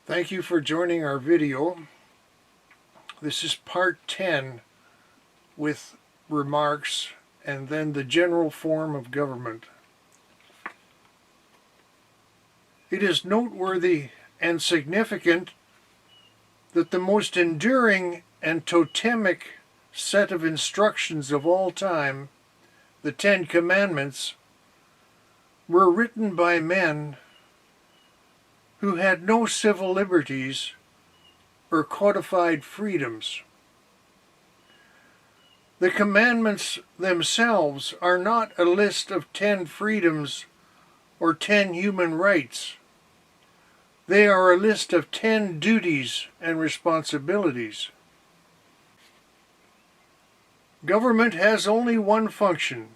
Thank you for joining our video. This is part 10 with remarks and then the general form of government. It is noteworthy and significant that the most enduring and totemic set of instructions of all time, the Ten Commandments, were written by men who had no civil liberties or codified freedoms. The commandments themselves are not a list of 10 freedoms or 10 human rights. They are a list of 10 duties and responsibilities. Government has only one function: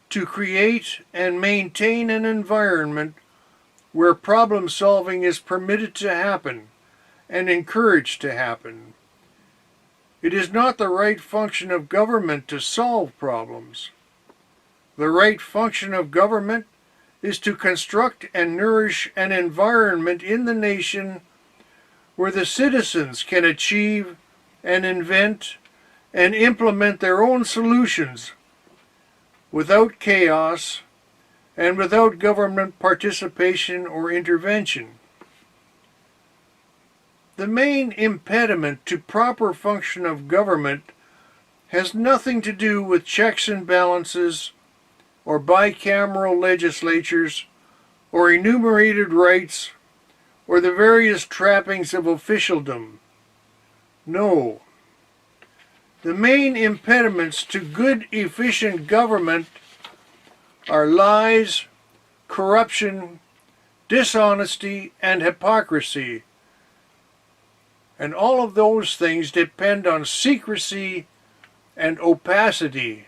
to create and maintain an environment where problem solving is permitted to happen and encouraged to happen. It is not the right function of government to solve problems. The right function of government is to construct and nourish an environment in the nation where the citizens can achieve and invent and implement their own solutions without chaos and without government participation or intervention. The main impediment to proper function of government has nothing to do with checks and balances or bicameral legislatures or enumerated rights or the various trappings of officialdom. No. The main impediments to good, efficient government are lies, corruption, dishonesty, and hypocrisy. And all of those things depend on secrecy and opacity.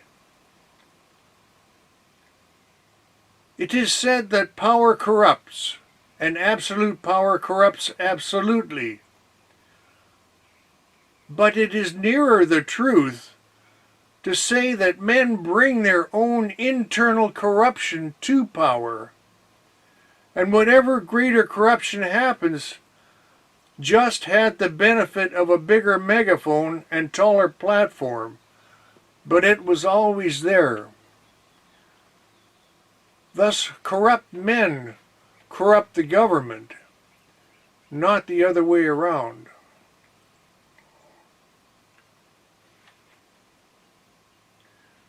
It is said that power corrupts, and absolute power corrupts absolutely. But it is nearer the truth to say that men bring their own internal corruption to power, and whatever greater corruption happens just had the benefit of a bigger megaphone and taller platform, but it was always there. Thus, corrupt men corrupt the government, not the other way around.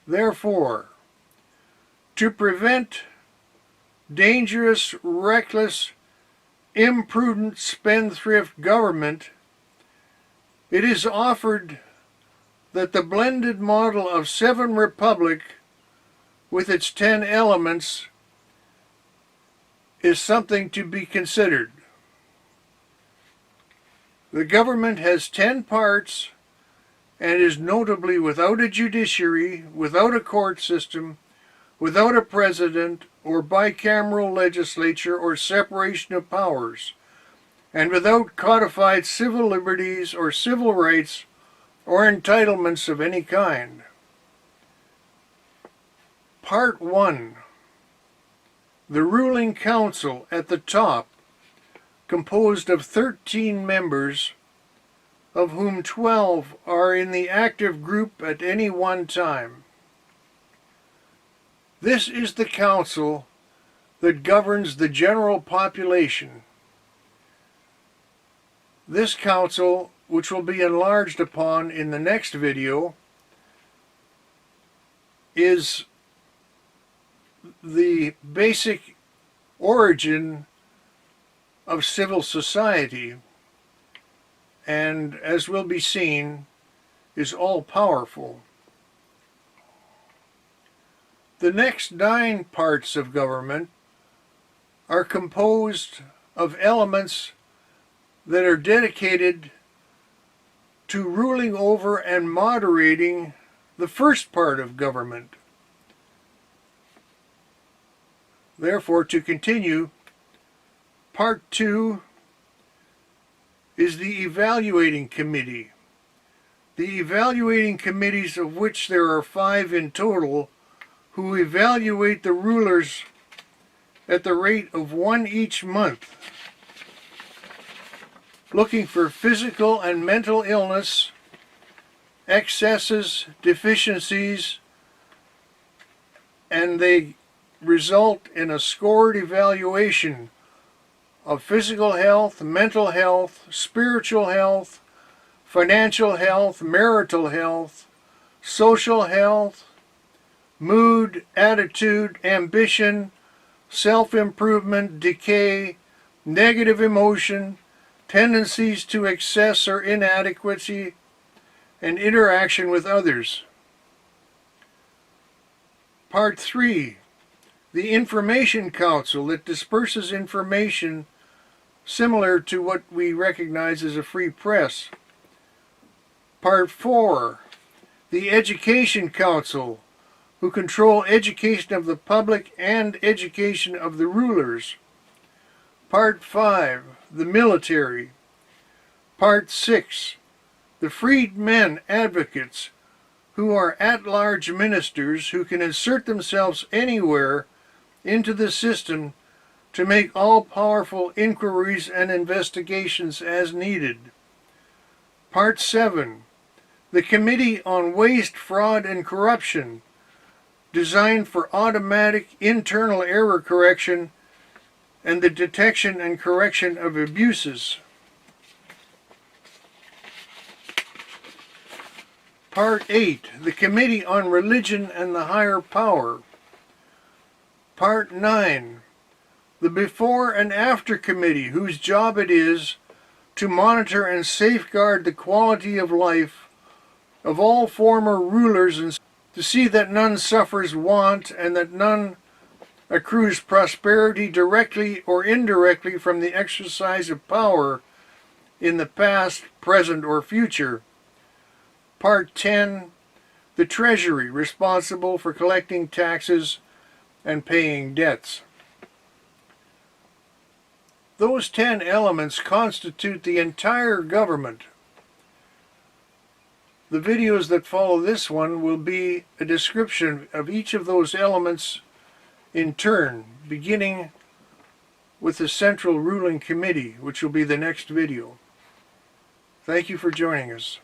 Therefore, to prevent dangerous, reckless, imprudent, spendthrift government, it is offered that the blended model of 7 Republic with its 10 elements is something to be considered. The government has 10 parts and is notably without a judiciary, without a court system, without a president or bicameral legislature or separation of powers, and without codified civil liberties or civil rights or entitlements of any kind. Part 1. The ruling council at the top, composed of 13 members, of whom 12 are in the active group at any one time. This is the council that governs the general population. This council, which will be enlarged upon in the next video, is the basic origin of civil society, and as will be seen, is all-powerful. The next 9 parts of government are composed of elements that are dedicated to ruling over and moderating the first part of government. Therefore, to continue, Part 2 is the evaluating committee. The evaluating committees, of which there are 5 in total, who evaluate the rulers at the rate of 1 each month. looking for physical and mental illness, excesses, deficiencies, and they result in a scored evaluation of physical health, mental health, spiritual health, financial health, marital health, social health, mood, attitude, ambition, self-improvement, decay, negative emotion, tendencies to excess or inadequacy, and interaction with others. Part 3. The Information Council that disperses information similar to what we recognize as a free press. Part 4. The Education Council, who control education of the public and education of the rulers. Part 5. The Military. Part 6. The freedmen advocates, who are at-large ministers who can insert themselves anywhere into the system to make all-powerful inquiries and investigations as needed. Part 7. The Committee on Waste, Fraud, and Corruption, designed for automatic internal error correction and the detection and correction of abuses. Part 8. The Committee on Religion and the Higher Power. Part 9. The Before and After Committee, whose job it is to monitor and safeguard the quality of life of all former rulers and to see that none suffers want and that none accrues prosperity directly or indirectly from the exercise of power in the past, present, or future. Part 10. The Treasury, responsible for collecting taxes and paying debts. Those 10 elements constitute the entire government. The videos that follow this one will be a description of each of those elements in turn, beginning with the Central Ruling Committee, which will be the next video. Thank you for joining us.